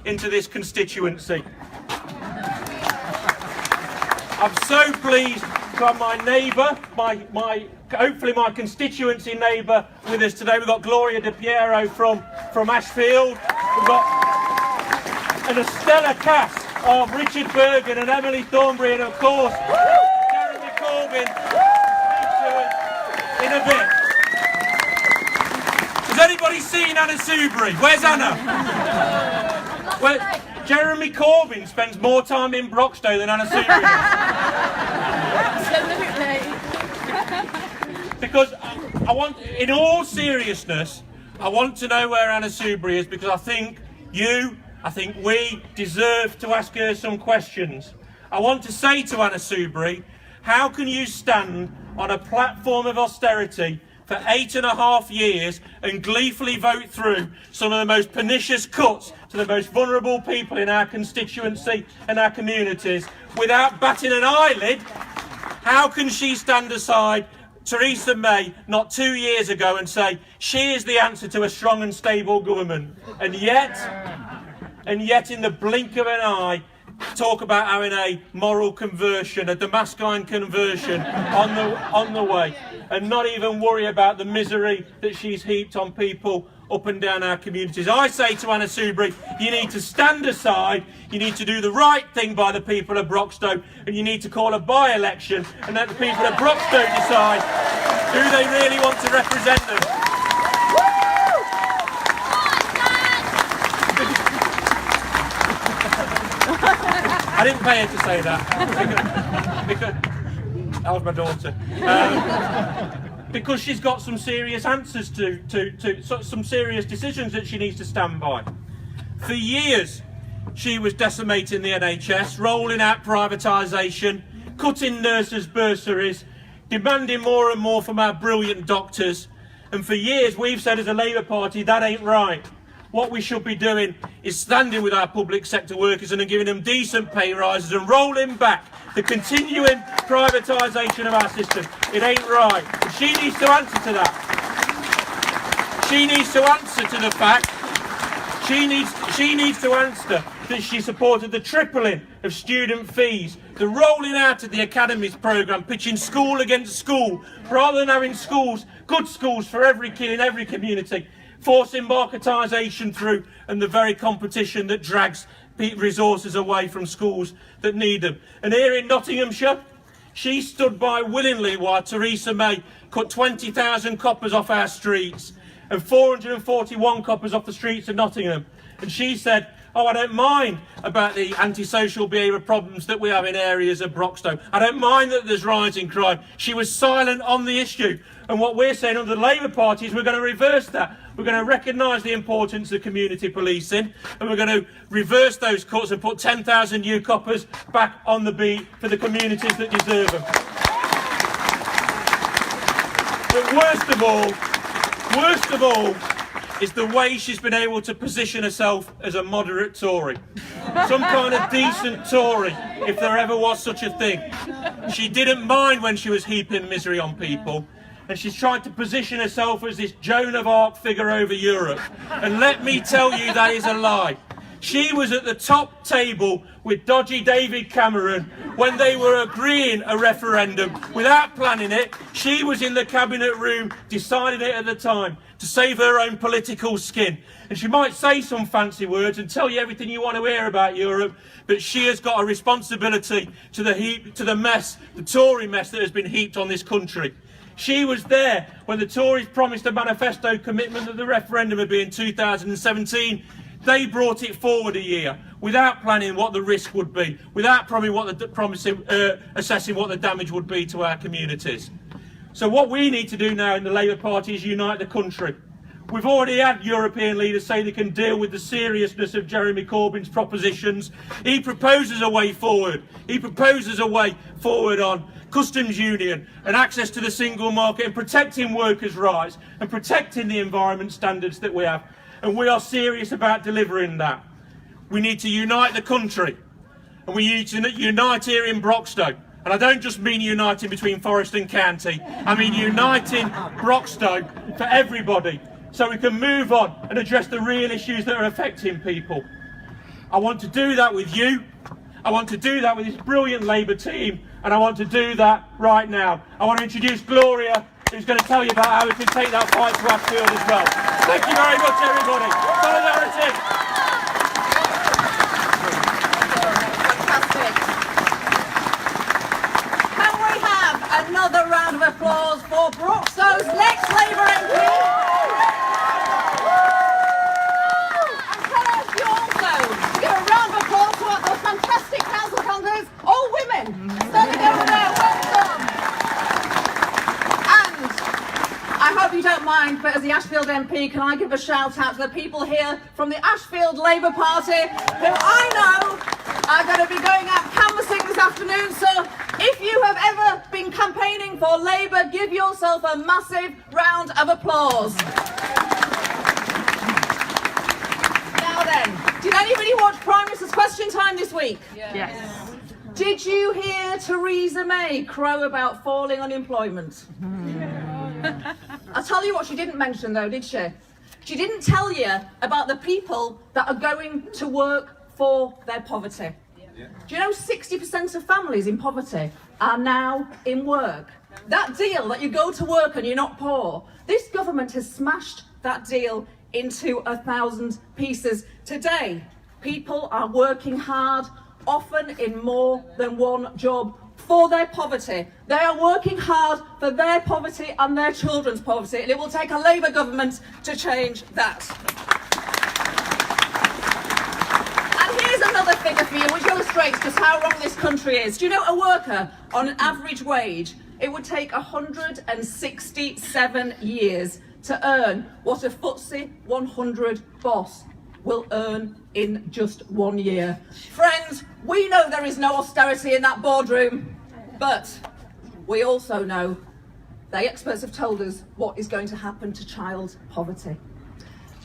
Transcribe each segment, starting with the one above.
into this constituency. I'm so pleased to have my neighbour, hopefully my constituency neighbour with us today. We've got Gloria De Piero from Ashfield. We've got a stellar cast of Richard Bergen and Emily Thornbury, and of course Jeremy Corbyn in a bit. Has anybody seen Anna Soubry? Where's Anna? Well, Jeremy Corbyn spends more time in Broxtowe than Anna Soubry does. Because I want, in all seriousness, I want to know where Anna Soubry is, because I think we deserve to ask her some questions. I want to say to Anna Soubry, how can you stand on a platform of austerity for 8.5 years and gleefully vote through some of the most pernicious cuts to the most vulnerable people in our constituency and our communities without batting an eyelid? How can she stand aside Theresa May not 2 years ago and say she is the answer to a strong and stable government, and yet in the blink of an eye talk about having a moral conversion, a Damascene conversion on the way, and not even worry about the misery that she's heaped on people up and down our communities? I say to Anna Soubry, you need to stand aside, you need to do the right thing by the people of Broxtowe, and you need to call a by-election and let the people of Broxtowe decide who they really want to represent them. I didn't pay her to say that, because that was my daughter. Because she's got some serious answers to some serious decisions that she needs to stand by. For years, she was decimating the NHS, rolling out privatisation, cutting nurses' bursaries, demanding more and more from our brilliant doctors. And for years, we've said as a Labour Party, that ain't right. What we should be doing is standing with our public sector workers and giving them decent pay rises and rolling back the continuing privatisation of our system. It ain't right. And she needs to answer to that. She needs to answer to the fact, she needs to answer that she supported the tripling of student fees, the rolling out of the academies programme, pitching school against school, rather than having schools, good schools for every kid in every community, forcing marketisation through, and the very competition that drags resources away from schools that need them. And here in Nottinghamshire, she stood by willingly while Theresa May cut 20,000 coppers off our streets and 441 coppers off the streets of Nottingham. And she said, oh, I don't mind about the antisocial behaviour problems that we have in areas of Broxtowe. I don't mind that there's rising crime. She was silent on the issue. And what we're saying under the Labour Party is we're going to reverse that. We're going to recognise the importance of community policing, and we're going to reverse those cuts and put 10,000 new coppers back on the beat for the communities that deserve them. But worst of all, is the way she's been able to position herself as a moderate Tory. Some kind of decent Tory, if there ever was such a thing. She didn't mind when she was heaping misery on people, and she's tried to position herself as this Joan of Arc figure over Europe. And let me tell you, that is a lie. She was at the top table with dodgy David Cameron when they were agreeing a referendum without planning it. She was in the cabinet room deciding it at the time to save her own political skin. And she might say some fancy words and tell you everything you want to hear about Europe, but she has got a responsibility to the mess, the Tory mess that has been heaped on this country. She was there when the Tories promised a manifesto commitment that the referendum would be in 2017. They brought it forward a year without planning what the risk would be, without assessing what the damage would be to our communities. So what we need to do now in the Labour Party is unite the country. We've already had European leaders say they can deal with the seriousness of Jeremy Corbyn's propositions. He proposes a way forward. He proposes a way forward on customs union and access to the single market and protecting workers' rights and protecting the environment standards that we have. And we are serious about delivering that. We need to unite the country, and we need to unite here in Broxtowe. And I don't just mean uniting between Forest and County, I mean uniting Broxtowe for everybody, so we can move on and address the real issues that are affecting people. I want to do that with you. I want to do that with this brilliant Labour team, and I want to do that right now. I want to introduce Gloria, who's going to tell you about how we can take that fight to Ashfield as well. Thank you very much, everybody. Solidarity. Fantastic. Can we have another round of applause for Broxtowe's next Labour MP? And can I ask you also to give a round of applause to those fantastic council councillors, all women, standing over there. Welcome. And I hope you don't mind, but as the Ashfield MP, can I give a shout out to the people here from the Ashfield Labour Party, who I know are going to be going out canvassing this afternoon. So if you have ever been campaigning for Labour, give yourself a massive round of applause. Now then, did anybody watch Prime Minister's Question Time this week? Yes. Did you hear Theresa May crow about falling unemployment? I'll tell you what she didn't mention though, did she? She didn't tell you about the people that are going to work for their poverty. Do you know 60% of families in poverty are now in work? That deal that you go to work and you're not poor, this government has smashed that deal into 1,000 pieces. Today, people are working hard, often in more than one job, for their poverty. They are working hard for their poverty and their children's poverty, and it will take a Labour government to change that. And here's another figure for you which illustrates just how wrong this country is. Do you know a worker on an average wage, it would take 167 years to earn what a FTSE 100 boss will earn in just 1 year. Friends, we know there is no austerity in that boardroom, but we also know the experts have told us what is going to happen to child poverty.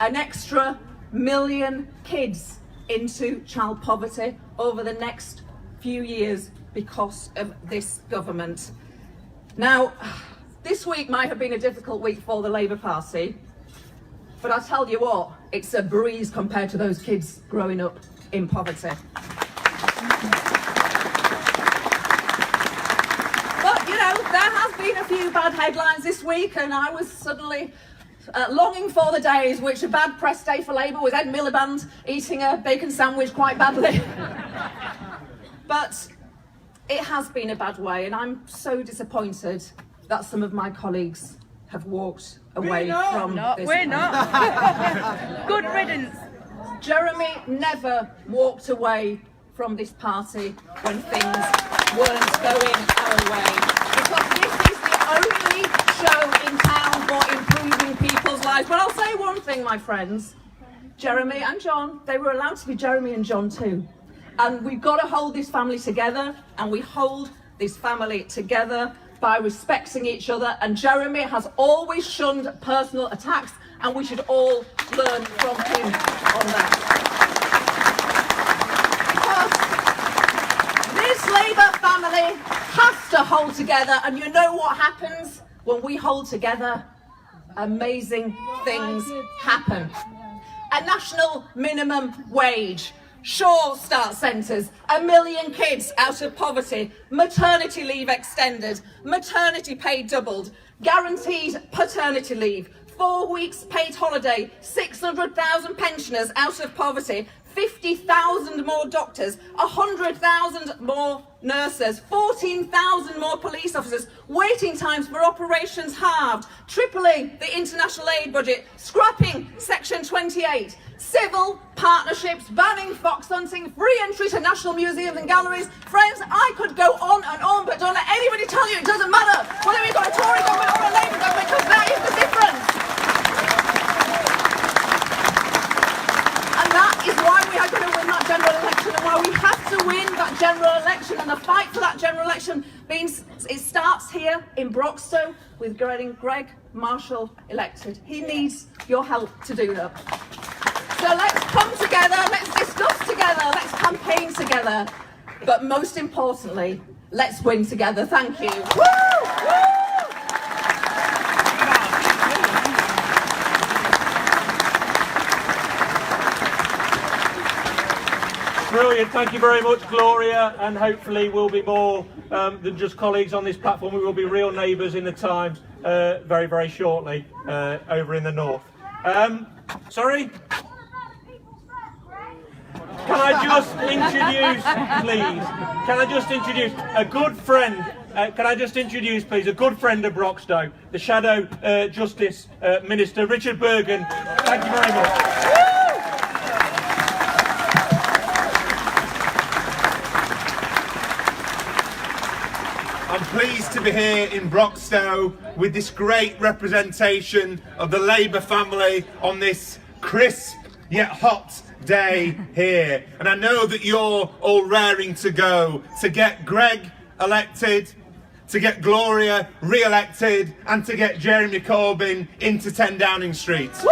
An extra 1 million kids into child poverty over the next few years because of this government. Now, this week might have been a difficult week for the Labour Party, but I'll tell you what, it's a breeze compared to those kids growing up in poverty. But, you know, there has been a few bad headlines this week, and I was suddenly longing for the days which a bad press day for Labour was Ed Miliband eating a bacon sandwich quite badly. But it has been a bad way, and I'm so disappointed that some of my colleagues have walked away from this. We're not. Good riddance. Jeremy never walked away from this party when things weren't going our way, because this is the only show in town for improving people's lives. But I'll say one thing, my friends, Jeremy and John, they were allowed to be Jeremy and John too. And we've got to hold this family together, and we hold this family together by respecting each other. And Jeremy has always shunned personal attacks, and we should all learn from him on that. Because this Labour family has to hold together, and you know what happens when we hold together? Amazing things happen. A national minimum wage, Sure Start centres, 1 million kids out of poverty, maternity leave extended, maternity pay doubled, guaranteed paternity leave, 4 weeks paid holiday, 600,000 pensioners out of poverty, 50,000 more doctors, 100,000 more nurses, 14,000 more police officers, waiting times for operations halved, tripling the international aid budget, scrapping Section 28, civil partnerships, banning fox hunting, free entry to national museums and galleries. Friends, I could go on and on, but don't let anybody tell you it doesn't matter whether we've got a Tory government or a Labour government, because that is the difference. And that is why we are going to win that general election, and why we have to win that general election. And the fight for that general election means it starts here in Broxtowe with getting Greg Marshall elected. He needs your help to do that. So let's come together, let's discuss together, let's campaign together, but most importantly, let's win together. Thank you. Woo! Woo! Brilliant. Thank you very much, Gloria. And hopefully we'll be more than just colleagues on this platform. We will be real neighbours in the time very, very shortly over in the north. Sorry? Can I just introduce, please? Can I just introduce a good friend? Can I just introduce, please, a good friend of Broxtowe, the Shadow Justice Minister, Richard Bergen. Thank you very much. I'm pleased to be here in Broxtowe with this great representation of the Labour family on this crisp yet hot day here. And I know that you're all raring to go to get Greg elected, to get Gloria re-elected, and to get Jeremy Corbyn into 10 Downing Street. Woo!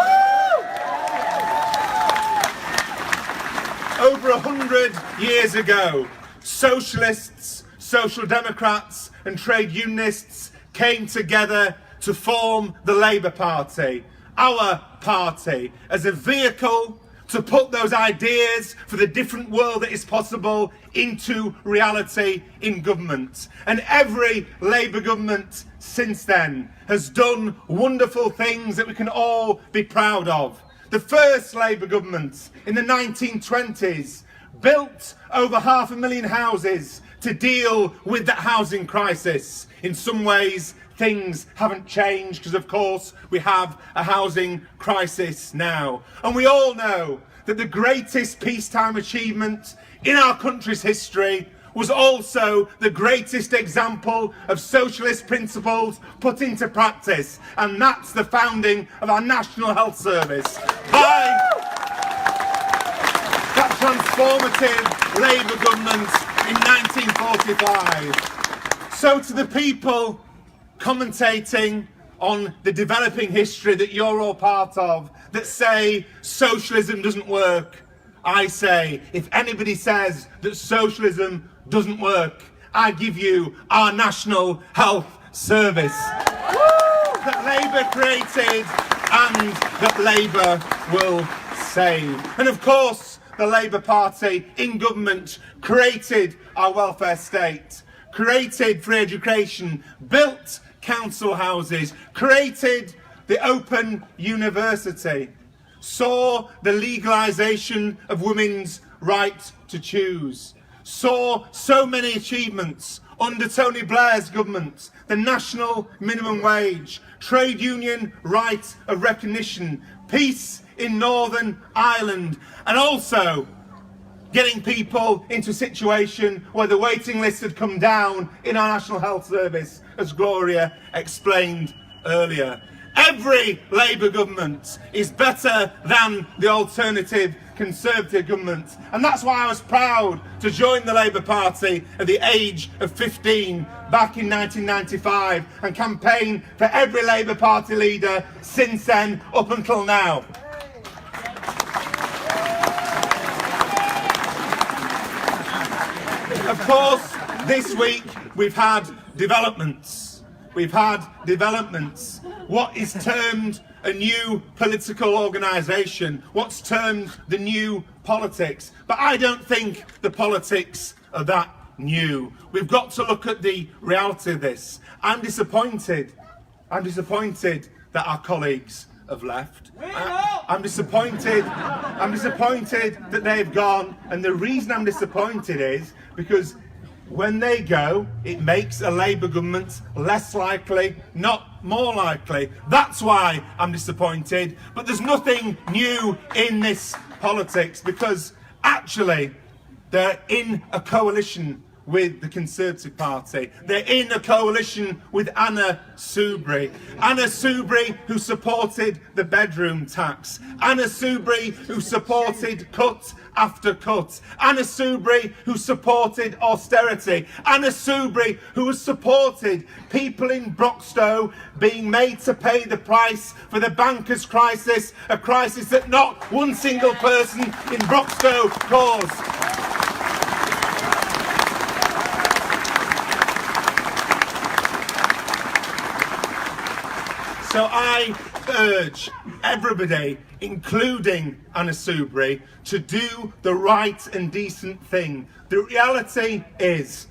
Over 100 years ago, socialists, social democrats and trade unionists came together to form the Labour Party, our party, as a vehicle to put those ideas for the different world that is possible into reality in government. And every Labour government since then has done wonderful things that we can all be proud of. The first Labour government in the 1920s built over 500,000 houses to deal with that housing crisis. In some ways, things haven't changed because, of course, we have a housing crisis now. And we all know that the greatest peacetime achievement in our country's history was also the greatest example of socialist principles put into practice, and that's the founding of our National Health Service by that transformative Labour government in 1945. So to the people commentating on the developing history that you're all part of, that say socialism doesn't work, I say, if anybody says that socialism doesn't work, I give you our National Health Service that Labour created and that Labour will save. And of course, the Labour Party in government created our welfare state, created free education, built council houses, created the Open University, saw the legalisation of women's right to choose, saw so many achievements under Tony Blair's government, the national minimum wage, trade union right of recognition, peace in Northern Ireland, and also getting people into a situation where the waiting list had come down in our National Health Service, as Gloria explained earlier. Every Labour government is better than the alternative Conservative government, and that's why I was proud to join the Labour Party at the age of 15 back in 1995 and campaign for every Labour Party leader since then up until now. Of course, this week we've had developments. What is termed a new political organisation, what's termed the new politics. But I don't think the politics are that new. We've got to look at the reality of this. I'm disappointed that our colleagues have left. I'm disappointed that they've gone, and the reason I'm disappointed is because when they go, it makes a Labour government less likely, not more likely. That's why I'm disappointed. But there's nothing new in this politics, because actually they're in a coalition with the Conservative Party. They're in a coalition with Anna Soubry. Anna Soubry, who supported the bedroom tax. Anna Soubry, who supported cut after cut. Anna Soubry, who supported austerity. Anna Soubry, who has supported people in Broxtowe being made to pay the price for the bankers' crisis, a crisis that not one single person in Broxtowe caused. So I urge everybody, including Anna Soubry, to do the right and decent thing. The reality is,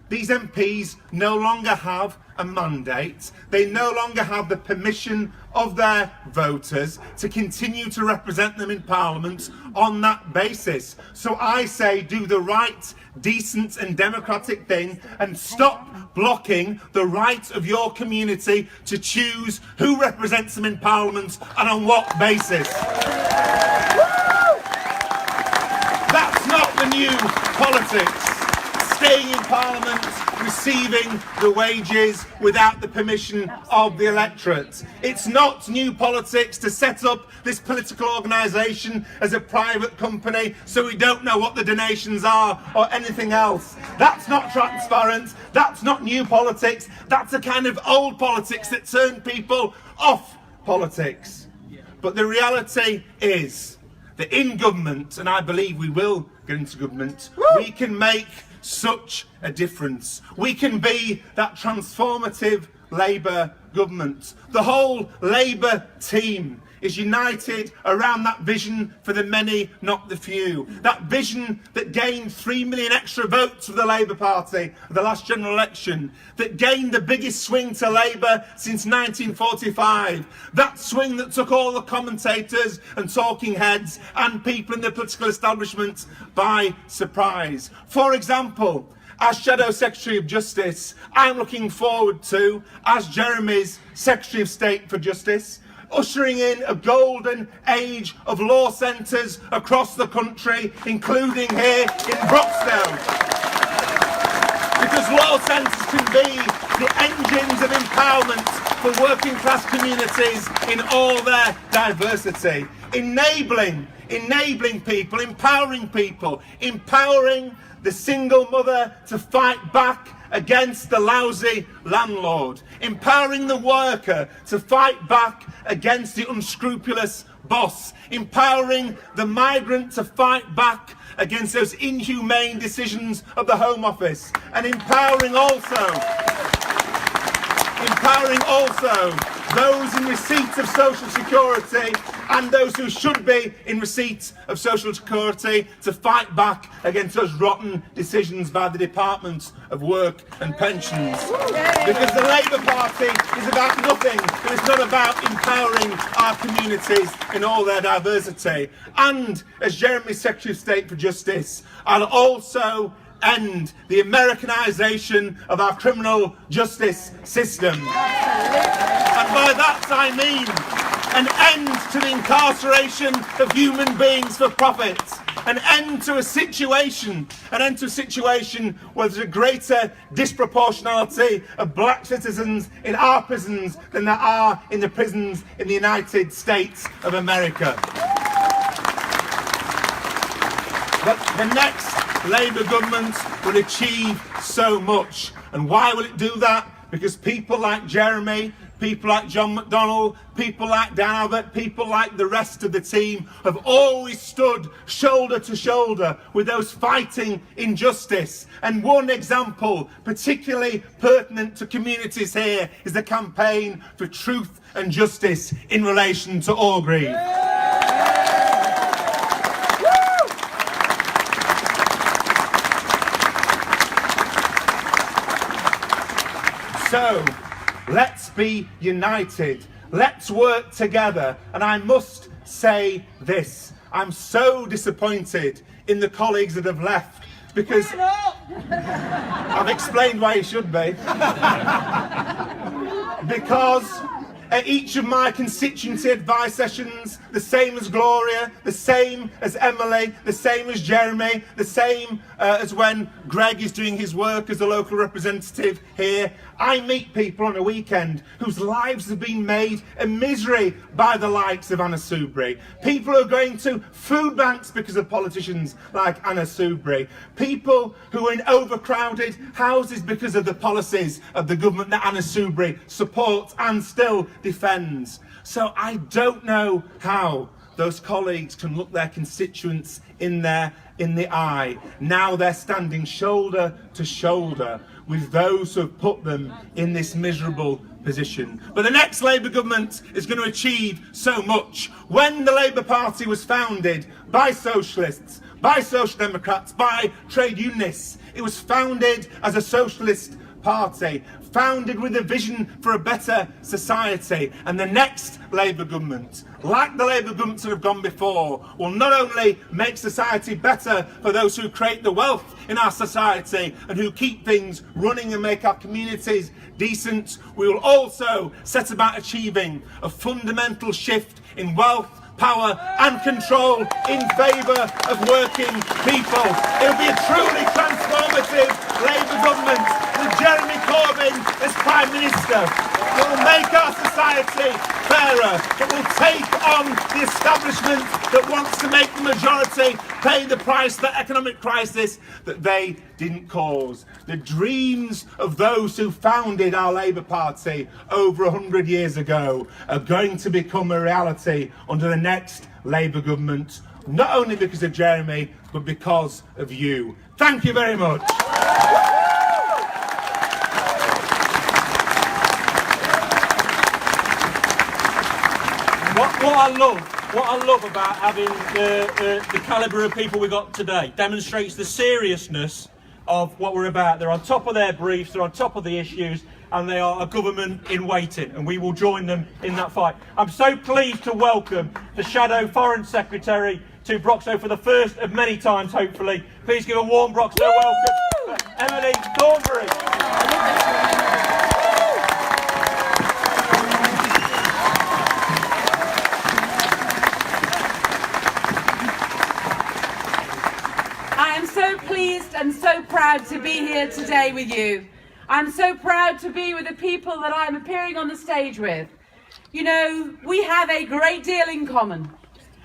these MPs no longer have a mandate. They no longer have the permission of their voters to continue to represent them in Parliament on that basis. So I say do the right, decent and democratic thing and stop blocking the right of your community to choose who represents them in Parliament and on what basis. That's not the new politics. Staying in Parliament, receiving the wages without the permission of the electorate. It's not new politics to set up this political organisation as a private company so we don't know what the donations are or anything else. That's not transparent, that's not new politics, that's a kind of old politics that turned people off politics. But the reality is that in government, and I believe we will get into government, we can make such a difference. We can be that transformative Labour government. The whole Labour team is united around that vision for the many, not the few. That vision that gained 3 million extra votes for the Labour Party at the last general election, that gained the biggest swing to Labour since 1945. That swing that took all the commentators and talking heads and people in the political establishment by surprise. For example, as Shadow Secretary of Justice, I'm looking forward to, as Jeremy's Secretary of State for Justice, ushering in a golden age of law centres across the country, including here in Broxtowe. Because law centres can be the engines of empowerment for working class communities in all their diversity. Enabling people, empowering the single mother to fight back against the lousy landlord, empowering the worker to fight back against the unscrupulous boss, empowering the migrant to fight back against those inhumane decisions of the Home Office, and empowering also those in receipt of social security and those who should be in receipt of social security to fight back against those rotten decisions by the Department of Work and Pensions. Because the Labour Party is about nothing if it's not about empowering our communities in all their diversity. And as Jeremy's Secretary of State for Justice, I'll also end the Americanisation of our criminal justice system. And by that I mean an end to the incarceration of human beings for profit, an end to a situation where there's a greater disproportionality of black citizens in our prisons than there are in the prisons in the United States of America. But the next Labour government will achieve so much. And why will it do that? Because people like Jeremy, people like John McDonnell, people like Dan Abbott, people like the rest of the team have always stood shoulder to shoulder with those fighting injustice. And one example, particularly pertinent to communities here, is the campaign for truth and justice in relation to Orgreave. So, let's be united. Let's work together. And I must say this. I'm so disappointed in the colleagues that have left because I've explained why you should be. Because at each of my constituency advice sessions, the same as Gloria, the same as Emily, the same as Jeremy, the same as when Greg is doing his work as a local representative here, I meet people on a weekend whose lives have been made a misery by the likes of Anna Soubry. People who are going to food banks because of politicians like Anna Soubry. People who are in overcrowded houses because of the policies of the government that Anna Soubry supports and still defends. So I don't know how those colleagues can look their constituents in the eye. Now they're standing shoulder to shoulder with those who have put them in this miserable position. But the next Labour government is going to achieve so much. When the Labour Party was founded by socialists, by social democrats, by trade unionists, it was founded as a socialist party, founded with a vision for a better society. And the next Labour government, like the Labour governments that have gone before, will not only make society better for those who create the wealth in our society and who keep things running and make our communities decent, we will also set about achieving a fundamental shift in wealth, power and control in favour of working people. It will be a truly transformative Labour government with Jeremy Corbyn as Prime Minister. It will make our society fairer. It will take on the establishment that wants to make the majority pay the price for the economic crisis that they didn't cause. The dreams of those who founded our Labour Party over 100 years ago are going to become a reality under the next Labour government, not only because of Jeremy, but because of you. Thank you very much. What I love about having the calibre of people we got today demonstrates the seriousness of what we're about. They're on top of their briefs, they're on top of the issues, and they are a government in waiting, and we will join them in that fight. I'm so pleased to welcome the Shadow Foreign Secretary to Broxtowe for the first of many times, hopefully. Please give a warm Broxtowe welcome for Emily Thornbury. And so proud to be here today with you. I'm so proud to be with the people that I'm appearing on the stage with. You know, we have a great deal in common.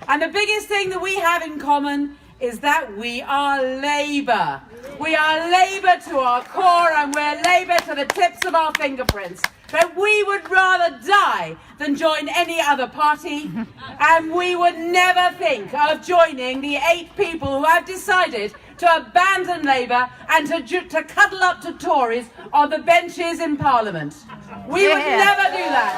And the biggest thing that we have in common is that we are Labour. We are Labour to our core, and we're Labour to the tips of our fingerprints. But we would rather die than join any other party, and we would never think of joining the 8 people who have decided to abandon Labour and to cuddle up to Tories on the benches in Parliament. We would never do that.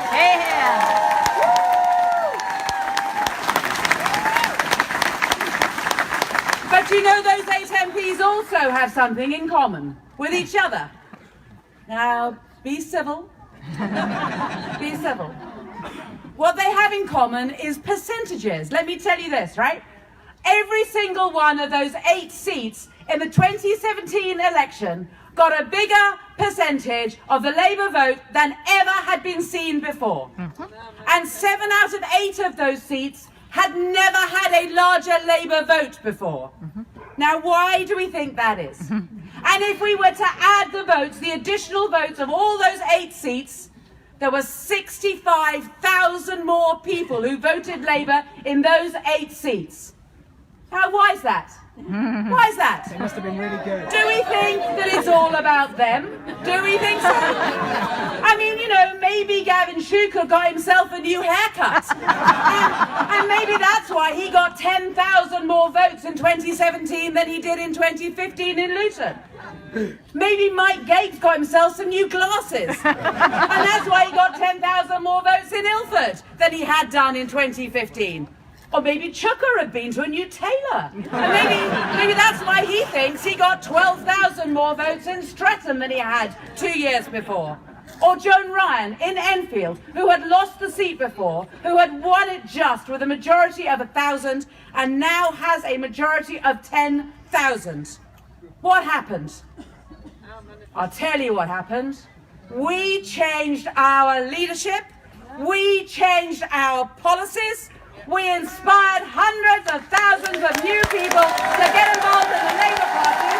But you know, those 8 MPs also have something in common with each other. Now, be civil. Be civil. What they have in common is percentages. Let me tell you this, right? Every single one of those 8 seats in the 2017 election got a bigger percentage of the Labour vote than ever had been seen before. And 7 out of 8 of those seats had never had a larger Labour vote before. Now, why do we think that is? And if we were to add the votes, the additional votes of all those 8 seats, there were 65,000 more people who voted Labour in those 8 seats. Now, why is that? Why is that? It must have been really good. Do we think that it's all about them? Do we think so? I mean, you know, maybe Gavin Shuker got himself a new haircut. And maybe that's why he got 10,000 more votes in 2017 than he did in 2015 in Luton. Maybe Mike Gates got himself some new glasses. And that's why he got 10,000 more votes in Ilford than he had done in 2015. Or maybe Chucker had been to a new tailor. And maybe that's why he thinks he got 12,000 more votes in Streatham than he had 2 years before. Or Joan Ryan in Enfield, who had lost the seat before, who had won it just with a majority of 1,000 and now has a majority of 10,000. What happened? I'll tell you what happened. We changed our leadership. We changed our policies. We inspired hundreds of thousands of new people to get involved in the Labour Party.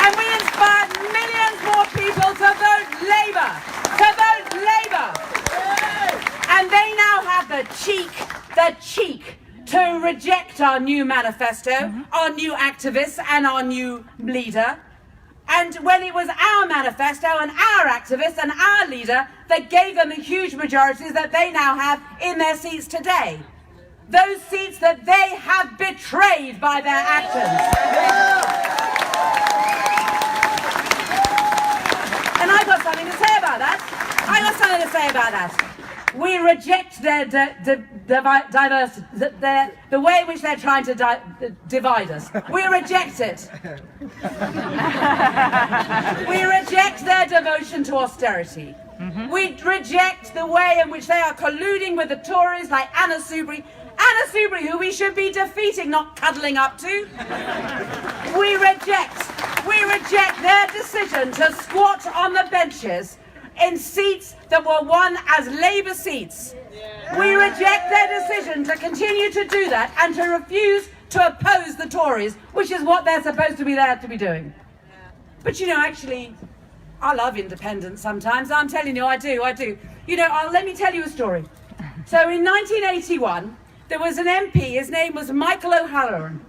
And we inspired millions more people to vote Labour. To vote Labour. And they now have the cheek to reject our new manifesto, our new activists and our new leader. And when it was our manifesto and our activists and our leader that gave them the huge majorities that they now have in their seats today. Those seats that they have betrayed by their actions. I've got something to say about that. We reject their the way in which they're trying to divide us. We reject it. We reject their devotion to austerity. We reject the way in which they are colluding with the Tories like Anna Soubry, who we should be defeating, not cuddling up to. We reject their decision to squat on the benches in seats that were won as Labour seats. We reject their decision to continue to do that and to refuse to oppose the Tories, which is what they're supposed to be there to be doing. But you know, actually, I love independence sometimes. I'm telling you, I do. You know, let me tell you a story. So in 1981, there was an MP, his name was Michael O'Halloran,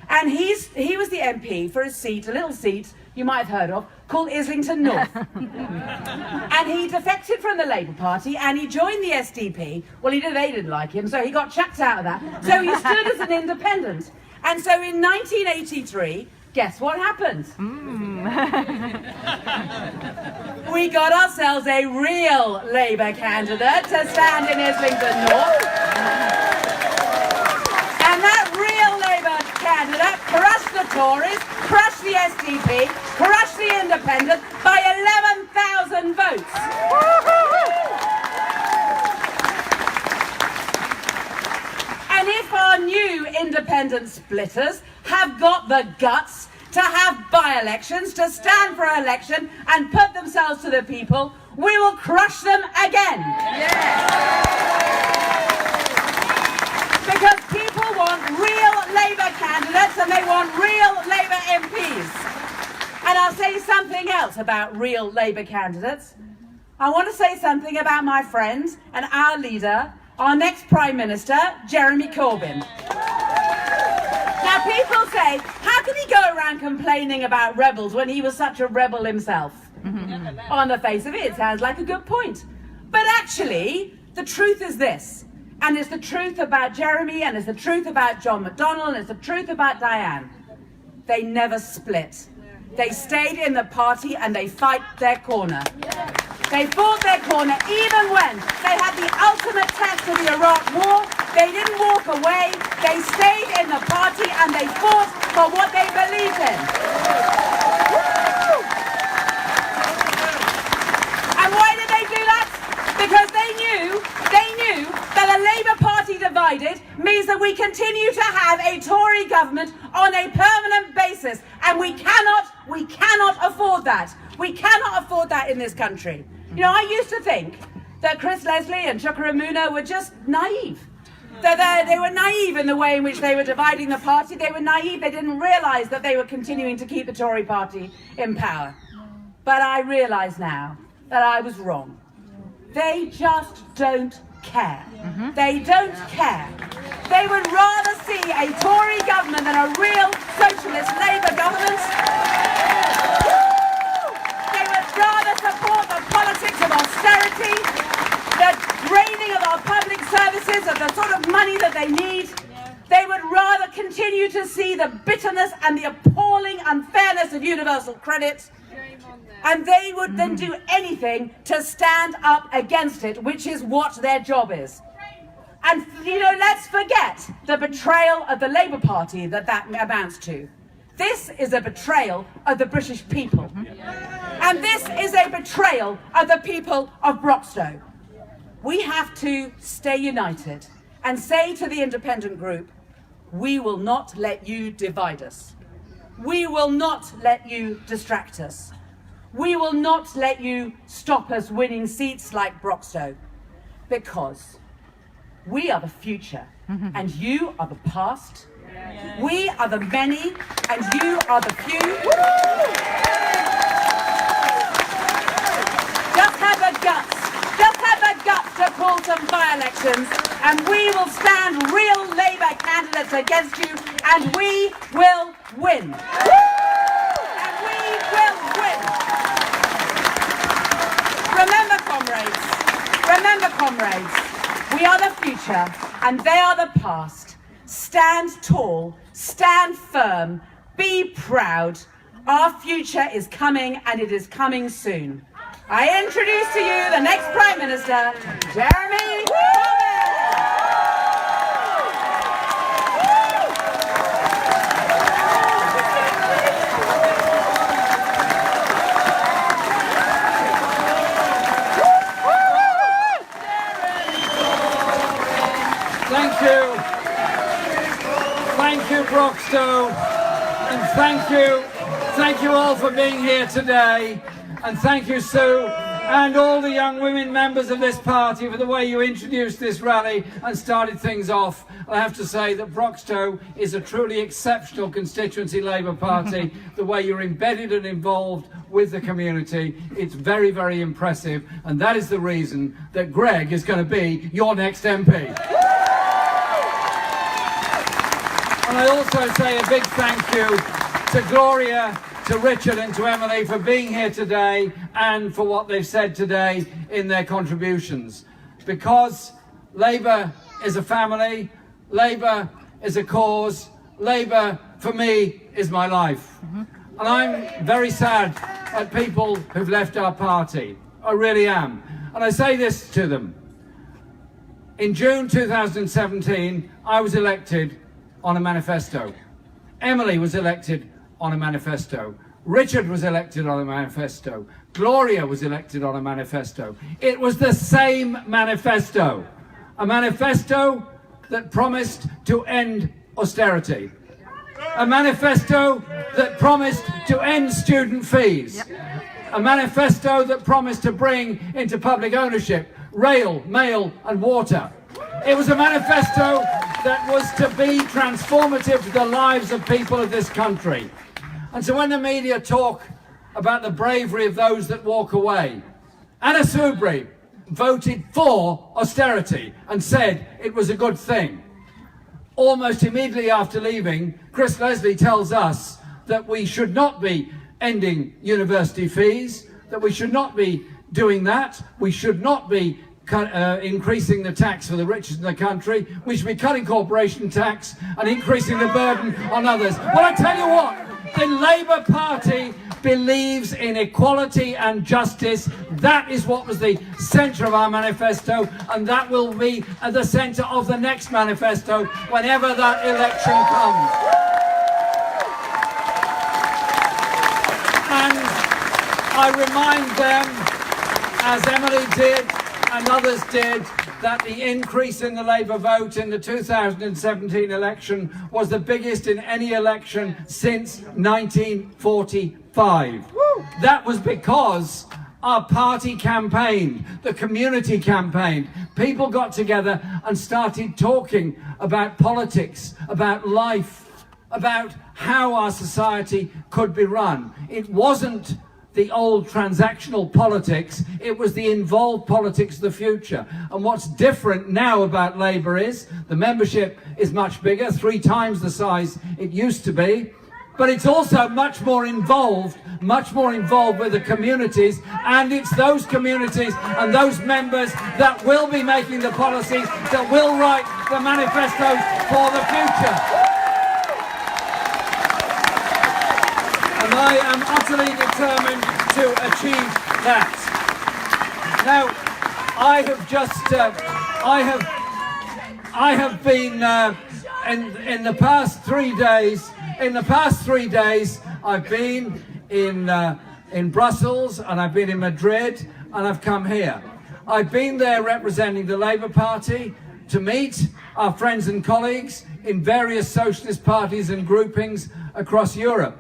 and he was the MP for a seat, a little seat you might have heard of, called Islington North. And he defected from the Labour Party and he joined the SDP. Well, they didn't like him, so he got chucked out of that. So he stood as an independent. And so in 1983, guess what happened? We got ourselves a real Labour candidate to stand in Islington North. And that real Labour candidate crushed the Tories, crushed the SDP, crushed the Independent by 11,000 votes. And if our new independent splitters have got the guts to have by-elections, to stand for election and put themselves to the people, we will crush them again. Because people want real Labour candidates and they want real Labour MPs. And I'll say something else about real Labour candidates. I want to say something about my friend and our leader, our next Prime Minister, Jeremy Corbyn. Now people say, how can he go around complaining about rebels when he was such a rebel himself? On the face of it sounds like a good point. But actually, the truth is this. And it's the truth about Jeremy, and it's the truth about John McDonnell, and it's the truth about Diane. They never split. They stayed in the party and they fight their corner. They fought their corner even when they had the ultimate test of the Iraq War. They didn't walk away. They stayed in the party and they fought for what they believed in. And why did they do that? Because they knew that a Labour Party divided means that we continue to have a Tory government on a permanent basis. And we cannot afford that. We cannot afford that in this country. You know, I used to think that Chris Leslie and Chukwuemeka were just naive. That they were naive in the way in which they were dividing the party. They were naive. They didn't realise that they were continuing to keep the Tory party in power. But I realise now that I was wrong. They just don't care. They don't care. They would rather see a Tory government than a real socialist Labour government. They would rather support the politics of austerity, the draining of our public services of the sort of money that they need. They would rather continue to see the bitterness and the appalling unfairness of universal credit. And they would then do anything to stand up against it, which is what their job is. And, you know, let's forget the betrayal of the Labour Party that amounts to. This is a betrayal of the British people. And this is a betrayal of the people of Broxtowe. We have to stay united and say to the independent group, we will not let you divide us. We will not let you distract us. We will not let you stop us winning seats like Broxtowe, because we are the future and you are the past. We are the many and you are the few. Just have the guts to call some by-elections, and we will stand real Labour candidates against you, and we will win. And we will win. Remember, comrades, we are the future and they are the past. Stand tall, stand firm, be proud. Our future is coming and it is coming soon. I introduce to you the next Prime Minister, Jeremy Corbyn. Thank you, Broxtowe, and thank you all for being here today, and thank you, Sue, and all the young women members of this party for the way you introduced this rally and started things off. I have to say that Broxtowe is a truly exceptional constituency Labour Party. The way you're embedded and involved with the community, it's very, very impressive, and that is the reason that Greg is going to be your next MP. And I also say a big thank you to Gloria, to Richard and to Emily for being here today and for what they've said today in their contributions. Because Labour is a family, Labour is a cause, Labour for me is my life. And I'm very sad at people who've left our party. I really am. And I say this to them. In June 2017, I was elected on a manifesto. Emily was elected on a manifesto. Richard was elected on a manifesto. Gloria was elected on a manifesto. It was the same manifesto. A manifesto that promised to end austerity. A manifesto that promised to end student fees. A manifesto that promised to bring into public ownership rail, mail and water. It was a manifesto that was to be transformative to the lives of people of this country. And so when the media talk about the bravery of those that walk away, Anna Soubry voted for austerity and said it was a good thing. Almost immediately after leaving, Chris Leslie tells us that we should not be ending university fees, that we should not be doing that, we should not be increasing the tax for the richest in the country, we should be cutting corporation tax and increasing the burden on others. Well, I tell you what, the Labour Party believes in equality and justice. That is what was the centre of our manifesto, and that will be at the centre of the next manifesto whenever that election comes. And I remind them, as Emily did and others did, that the increase in the Labour vote in the 2017 election was the biggest in any election since 1945. That was because our party campaigned, the community campaigned. People got together and started talking about politics, about life, about how our society could be run. It wasn't the old transactional politics, it was the involved politics of the future. And what's different now about Labour is the membership is much bigger, 3 times the size it used to be, but it's also much more involved with the communities, and it's those communities and those members that will be making the policies, that will write the manifestos for the future. And I am utterly determined to achieve that. Now, I have been in the past 3 days. In the past 3 days, I've been in Brussels, and I've been in Madrid, and I've come here. I've been there representing the Labour Party to meet our friends and colleagues in various socialist parties and groupings across Europe.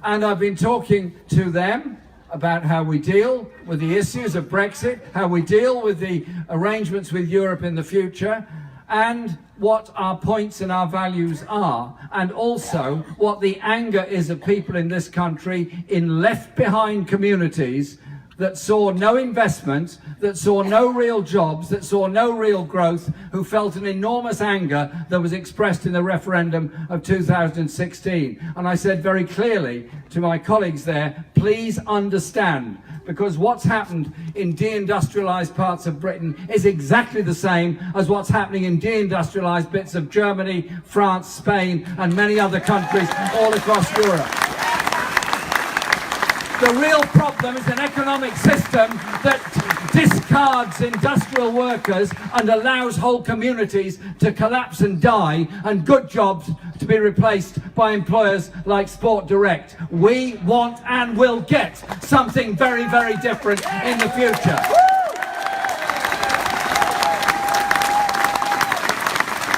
And I've been talking to them about how we deal with the issues of Brexit, how we deal with the arrangements with Europe in the future, and what our points and our values are, and also what the anger is of people in this country in left-behind communities that saw no investment, that saw no real jobs, that saw no real growth, who felt an enormous anger that was expressed in the referendum of 2016. And I said very clearly to my colleagues there, please understand, because what's happened in deindustrialised parts of Britain is exactly the same as what's happening in deindustrialised bits of Germany, France, Spain, and many other countries all across Europe. The real problem is an economic system that discards industrial workers and allows whole communities to collapse and die, and good jobs to be replaced by employers like Sport Direct. We want and will get something very, very different in the future.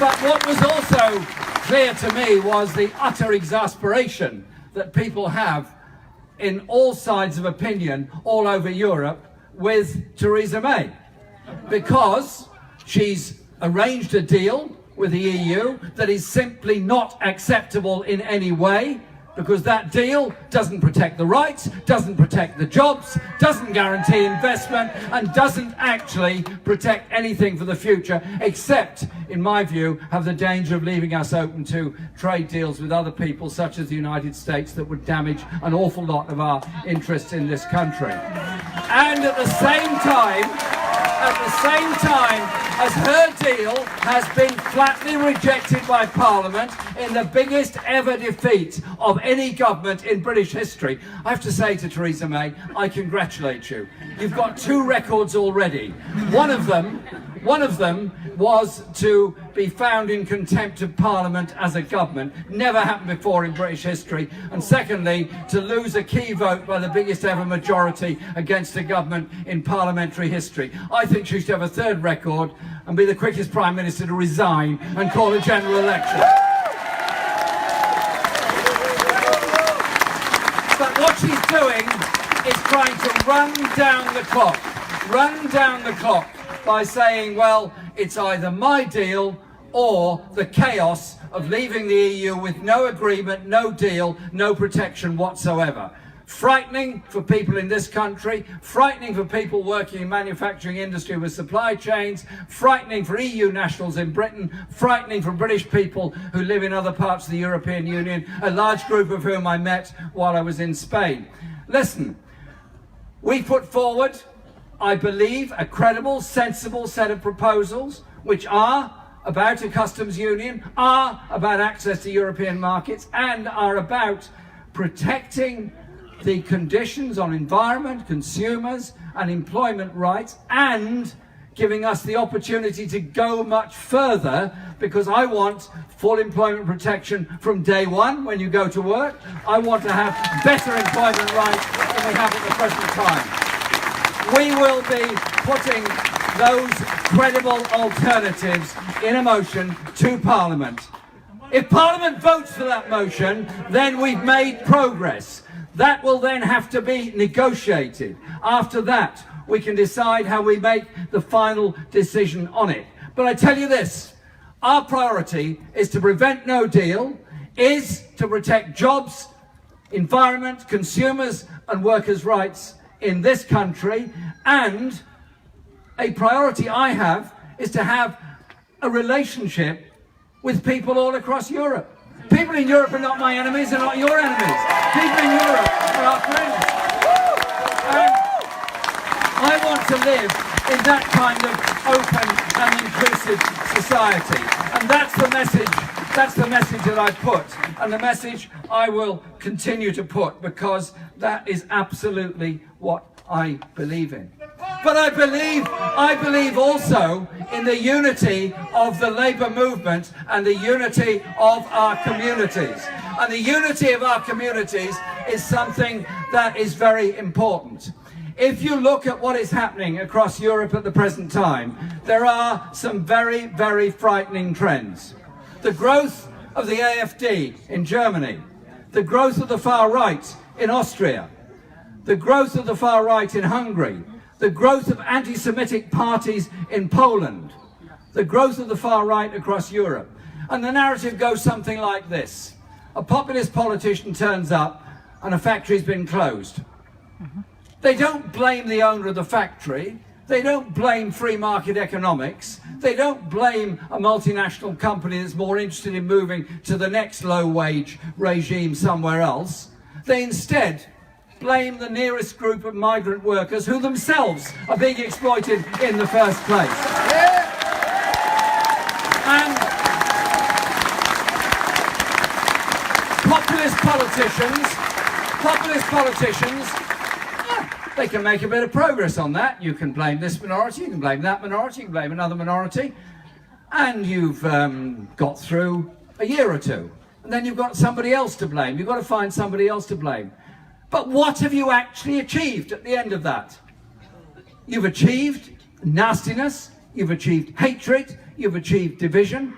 But what was also clear to me was the utter exasperation that people have in all sides of opinion all over Europe with Theresa May, because she's arranged a deal with the EU that is simply not acceptable in any way, because that deal doesn't protect the rights, doesn't protect the jobs, doesn't guarantee investment, and doesn't actually protect anything for the future, except, in my view, have the danger of leaving us open to trade deals with other people, such as the United States, that would damage an awful lot of our interests in this country. And at the same time as her deal has been flatly rejected by Parliament in the biggest ever defeat of any government in British history, I have to say to Theresa May, I congratulate you. You've got 2 records already. One of them was to be found in contempt of Parliament as a government. Never happened before in British history. And secondly, to lose a key vote by the biggest ever majority against a government in parliamentary history. I think she should have a 3rd record and be the quickest Prime Minister to resign and call a general election. But what she's doing is trying to run down the clock by saying, well, it's either my deal or the chaos of leaving the EU with no agreement, no deal, no protection whatsoever. Frightening for people in this country, frightening for people working in manufacturing industry with supply chains, frightening for EU nationals in Britain, frightening for British people who live in other parts of the European Union, a large group of whom I met while I was in Spain. Listen, we put forward, I believe, a credible, sensible set of proposals which are about a customs union, are about access to European markets, and are about protecting the conditions on environment, consumers and employment rights, and giving us the opportunity to go much further, because I want full employment protection from day one when you go to work. I want to have better employment rights than we have at the present time. We will be putting those credible alternatives in a motion to Parliament. If Parliament votes for that motion, then we've made progress. That will then have to be negotiated. After that, we can decide how we make the final decision on it. But I tell you this, our priority is to prevent no deal, is to protect jobs, environment, consumers and workers' rights in this country, and a priority I have is to have a relationship with people all across Europe. People in Europe are not my enemies, they're not your enemies. People in Europe are our friends. And I want to live in that kind of open and inclusive society. And that's the message that I put, and the message I will continue to put, because that is absolutely what I believe in. But I believe also in the unity of the labour movement and the unity of our communities. And the unity of our communities is something that is very important. If you look at what is happening across Europe at the present time, there are some very, very frightening trends. The growth of the AfD in Germany, the growth of the far right in Austria, the growth of the far right in Hungary, the growth of anti-Semitic parties in Poland, the growth of the far right across Europe. And the narrative goes something like this. A populist politician turns up and a factory's been closed. They don't blame the owner of the factory. They don't blame free market economics. They don't blame a multinational company that's more interested in moving to the next low-wage regime somewhere else. They instead blame the nearest group of migrant workers who themselves are being exploited in the first place. And populist politicians Populist politicians, they can make a bit of progress on that. You can blame this minority, you can blame that minority, you can blame another minority, and you've got through a year or two. And then you've got somebody else to blame. You've got to find somebody else to blame. But what have you actually achieved at the end of that? You've achieved nastiness, you've achieved hatred, you've achieved division.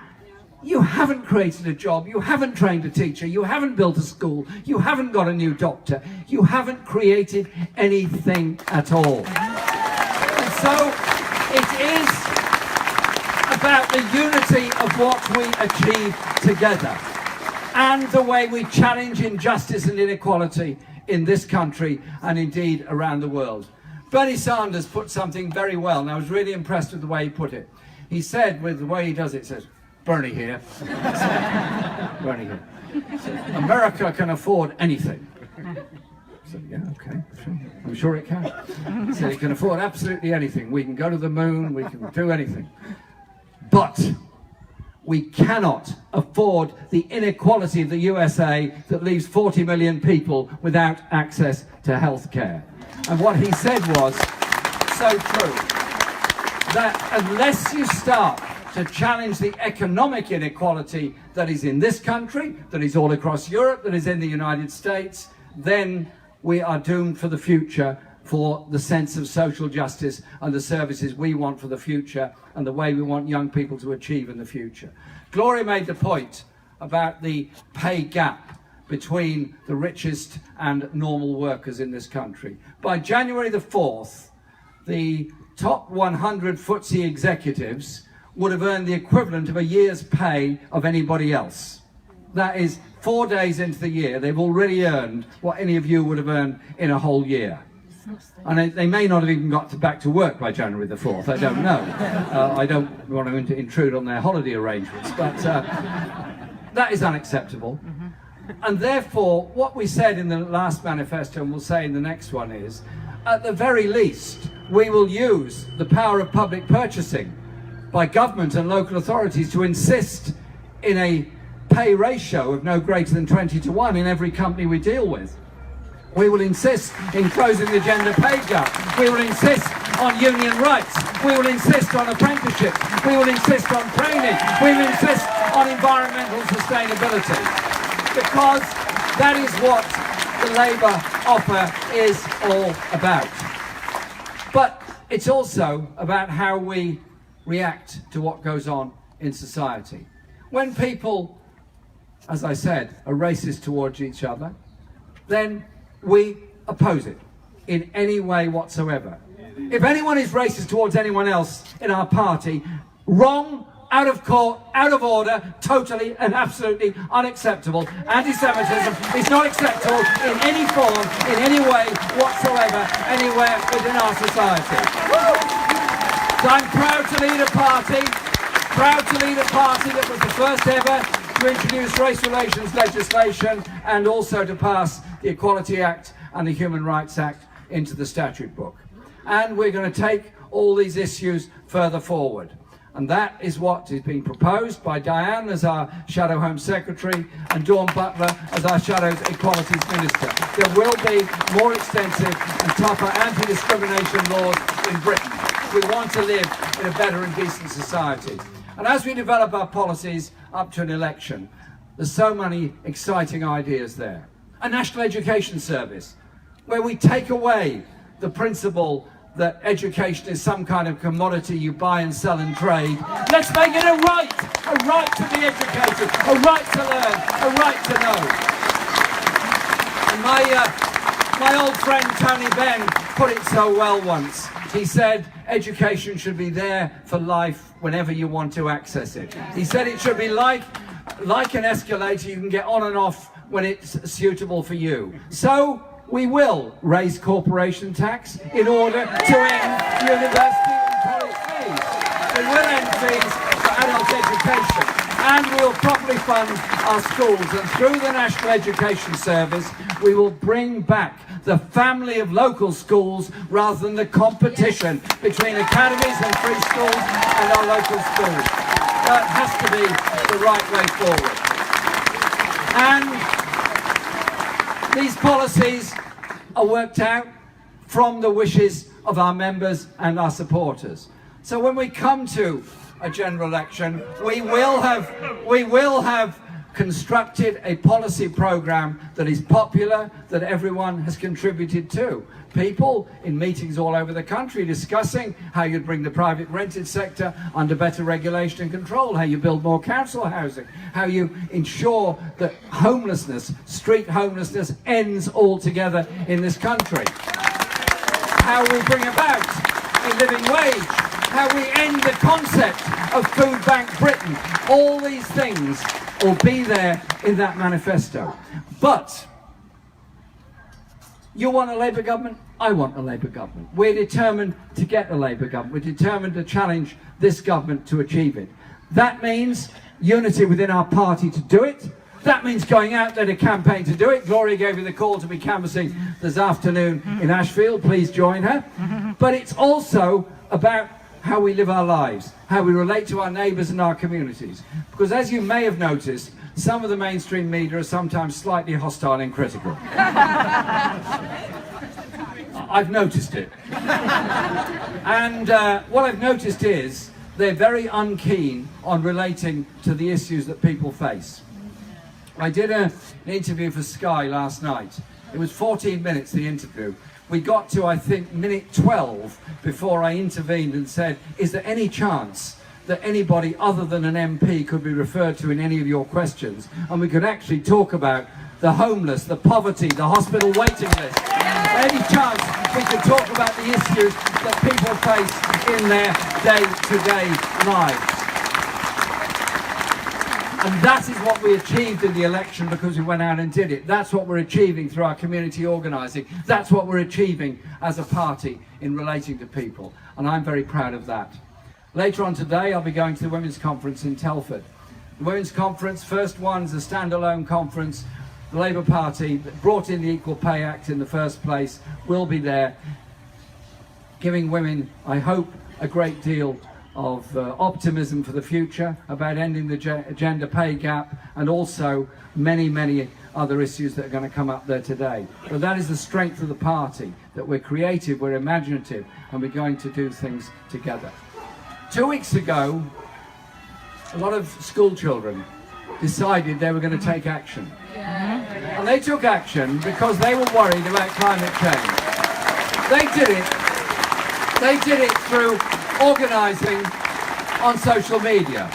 You haven't created a job, you haven't trained a teacher, you haven't built a school, you haven't got a new doctor, you haven't created anything at all. And so it is about the unity of what we achieve together and the way we challenge injustice and inequality in this country and indeed around the world. Bernie Sanders put something very well, and I was really impressed with the way he put it. He said, with the way he does it, he says, Bernie here. Bernie here. America can afford anything. I said, yeah, okay, sure. I'm sure it can. He said, it can afford absolutely anything. We can go to the moon, we can do anything. But we cannot afford the inequality of the USA that leaves 40 million people without access to health care. And what he said was so true, that unless you start to challenge the economic inequality that is in this country, that is all across Europe, that is in the United States, then we are doomed for the future for the sense of social justice and the services we want for the future and the way we want young people to achieve in the future. Gloria made the point about the pay gap between the richest and normal workers in this country. By January the 4th, the top 100 FTSE executives would have earned the equivalent of a year's pay of anybody else. That is 4 days into the year, they've already earned what any of you would have earned in a whole year. And they may not have even got back to work by January the 4th, I don't know. I don't want to intrude on their holiday arrangements, but that is unacceptable. And therefore, what we said in the last manifesto, and we'll say in the next one, is, at the very least, we will use the power of public purchasing by government and local authorities to insist in a pay ratio of no greater than 20:1 in every company we deal with. We will insist in closing the gender pay gap. We will insist on union rights. We will insist on apprenticeships. We will insist on training. We will insist on environmental sustainability. Because that is what the Labour offer is all about. But it's also about how we react to what goes on in society. When people, as I said, are racist towards each other, then we oppose it in any way whatsoever. If anyone is racist towards anyone else in our party, wrong, out of court, out of order, totally and absolutely unacceptable. Anti-Semitism is not acceptable in any form, in any way whatsoever, anywhere within our society. So I'm proud to lead a party that was the first ever to introduce race relations legislation and also to pass the Equality Act and the Human Rights Act into the statute book. And we're going to take all these issues further forward. And that is what is being proposed by Diane as our Shadow Home Secretary and Dawn Butler as our Shadow Equalities Minister. There will be more extensive and tougher anti-discrimination laws in Britain. We want to live in a better and decent society. And as we develop our policies up to an election, there's so many exciting ideas there. A national education service, where we take away the principle that education is some kind of commodity you buy and sell and trade. Let's make it a right to be educated, a right to learn, a right to know. And my old friend Tony Benn put it so well once. He said, education should be there for life whenever you want to access it. He said it should be like an escalator, you can get on and off when it's suitable for you. So we will raise corporation tax in order to end university and college fees. We will end fees for adult education, and we will properly fund our schools. And through the National Education Service, we will bring back the family of local schools rather than the competition between academies and free schools and our local schools. That has to be the right way forward. And These policies are worked out from the wishes of our members and our supporters. So when we come to a general election, we will have constructed a policy programme that is popular, that everyone has contributed to. People in meetings all over the country discussing how you'd bring the private rented sector under better regulation and control, how you build more council housing, how you ensure that homelessness, street homelessness, ends altogether in this country, how we bring about a living wage, how we end the concept of Food Bank Britain. All these things will be there in that manifesto. But you want a Labour government? I want a Labour government. We're determined to get a Labour government. We're determined to challenge this government to achieve it. That means unity within our party to do it. That means going out there to campaign to do it. Gloria gave you the call to be canvassing this afternoon in Ashfield. Please join her. But it's also about how we live our lives, how we relate to our neighbours and our communities. Because as you may have noticed, some of the mainstream media are sometimes slightly hostile and critical. I've noticed it. And what I've noticed is they're very unkeen on relating to the issues that people face. I did an interview for Sky last night. It was 14 minutes, the interview. We got to, I think, minute 12 before I intervened and said, is there any chance that anybody other than an MP could be referred to in any of your questions? And we could actually talk about the homeless, the poverty, the hospital waiting list. Any chance we could talk about the issues that people face in their day-to-day lives? And that is what we achieved in the election because we went out and did it. That's what we're achieving through our community organising. That's what we're achieving as a party in relating to people. And I'm very proud of that. Later on today, I'll be going to the Women's Conference in Telford. The Women's Conference, first one's a standalone conference. The Labour Party that brought in the Equal Pay Act in the first place will be there, giving women, I hope, a great deal of optimism for the future about ending the gender pay gap, and also many, many other issues that are going to come up there today. But that is the strength of the party, that we're creative, we're imaginative, and we're going to do things together. 2 weeks ago, a lot of school children decided they were going to take action. And they took action because they were worried about climate change. They did it through organising on social media.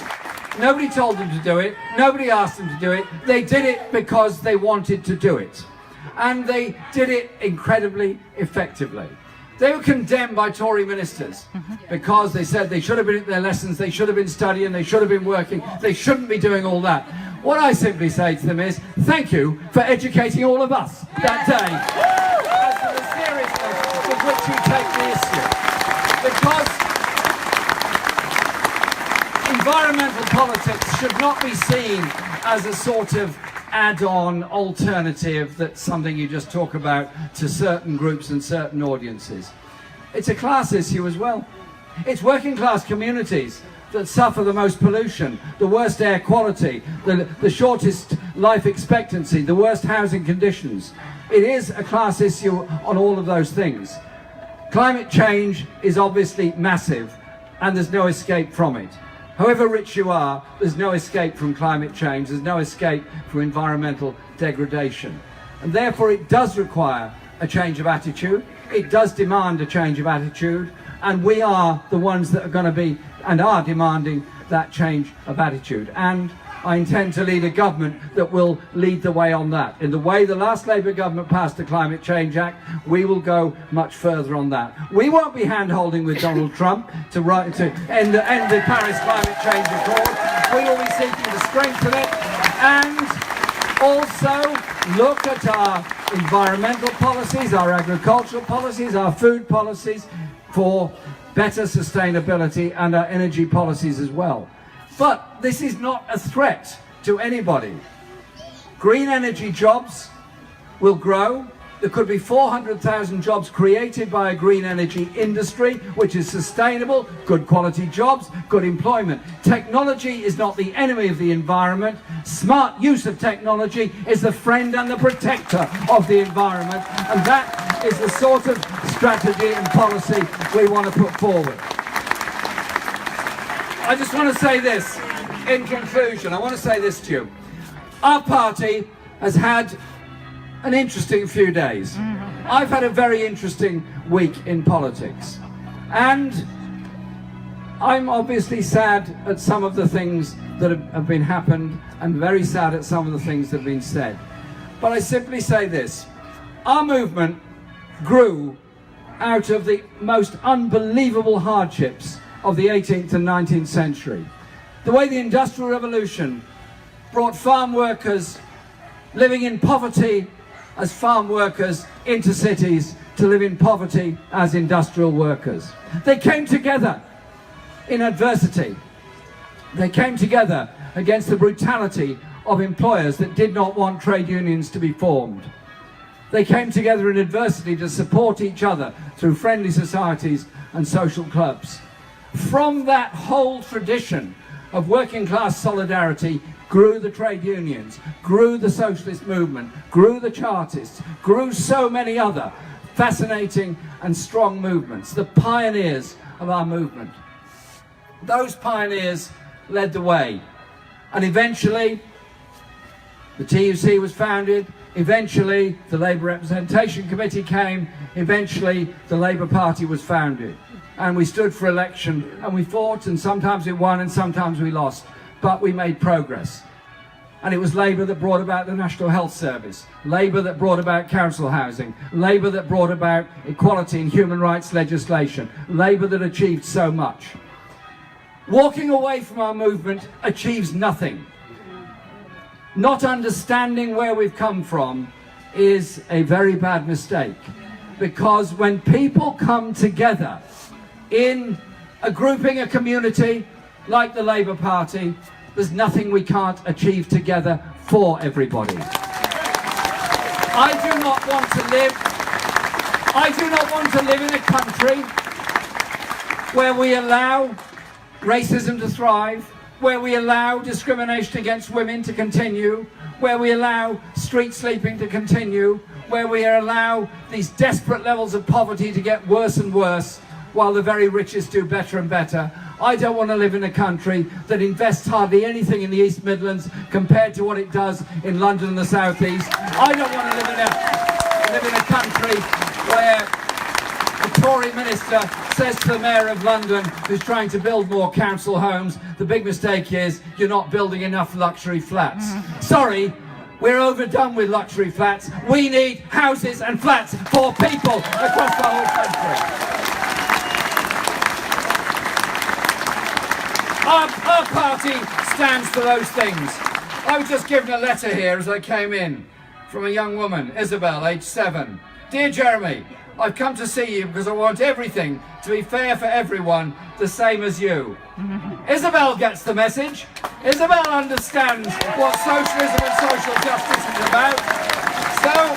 Nobody told them to do it. Nobody asked them to do it. They did it because they wanted to do it. And they did it incredibly effectively. They were condemned by Tory ministers because they said they should have been at their lessons, they should have been studying, they should have been working, they shouldn't be doing all that. What I simply say to them is, thank you for educating all of us that day as to the seriousness with which you take the issue. Because environmental politics should not be seen as a sort of add-on alternative that's something you just talk about to certain groups and certain audiences. It's a class issue as well. It's working class communities that suffer the most pollution, the worst air quality, the shortest life expectancy, the worst housing conditions. It is a class issue on all of those things. Climate change is obviously massive, and there's no escape from it. However rich you are, there's no escape from climate change, there's no escape from environmental degradation. And therefore it does require a change of attitude, it does demand a change of attitude, and we are the ones that are going to be and are demanding that change of attitude. And I intend to lead a government that will lead the way on that. In the way the last Labour government passed the Climate Change Act, we will go much further on that. We won't be hand-holding with Donald Trump to end the Paris Climate Change Accord. We will be seeking to strengthen it and also look at our environmental policies, our agricultural policies, our food policies for better sustainability, and our energy policies as well. But this is not a threat to anybody. Green energy jobs will grow, There could be 400,000 jobs created by a green energy industry, which is sustainable, good quality jobs, good employment. Technology is not the enemy of the environment. Smart use of technology is the friend and the protector of the environment. And that is the sort of strategy and policy we want to put forward. I just want to say this in conclusion. I want to say this to you. Our party has had an interesting few days. I've had a very interesting week in politics, and I'm obviously sad at some of the things that have been happened, and very sad at some of the things that have been said. But I simply say this: our movement grew out of the most unbelievable hardships of the 18th and 19th century. The way the Industrial Revolution brought farm workers living in poverty as farm workers into cities to live in poverty as industrial workers. They came together in adversity. They came together against the brutality of employers that did not want trade unions to be formed. They came together in adversity to support each other through friendly societies and social clubs. From that whole tradition of working class solidarity grew the trade unions, grew the socialist movement, grew the Chartists, grew so many other fascinating and strong movements, the pioneers of our movement. Those pioneers led the way, and eventually the TUC was founded, eventually the Labour Representation Committee came, eventually the Labour Party was founded, and we stood for election, and we fought, and sometimes we won and sometimes we lost, but we made progress. And it was Labour that brought about the National Health Service, Labour that brought about council housing, Labour that brought about equality and human rights legislation, Labour that achieved so much. Walking away from our movement achieves nothing. Not understanding where we've come from is a very bad mistake, because when people come together in a grouping, a community like the Labour Party, there's nothing we can't achieve together for everybody. I do not want to live in a country where we allow racism to thrive, where we allow discrimination against women to continue, where we allow street sleeping to continue, where we allow these desperate levels of poverty to get worse and worse, while the very richest do better and better. I don't want to live in a country that invests hardly anything in the East Midlands compared to what it does in London and the South East. I don't want to live in a country where the Tory minister says to the Mayor of London, who's trying to build more council homes, the big mistake is you're not building enough luxury flats. Sorry, we're overdone with luxury flats. We need houses and flats for people across the whole country. Our party stands for those things. I was just given a letter here as I came in from a young woman, Isabel, aged 7. Dear Jeremy, I've come to see you because I want everything to be fair for everyone, the same as you. Isabel gets the message. Isabel understands what socialism and social justice is about. So,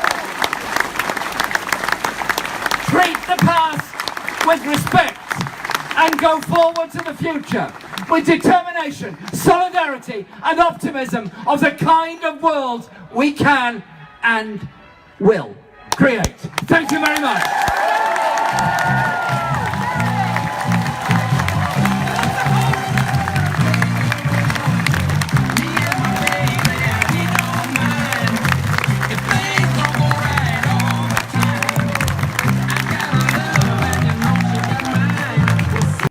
treat the past with respect and go forward to the future with determination, solidarity and optimism of the kind of world we can and will create. Thank you very much.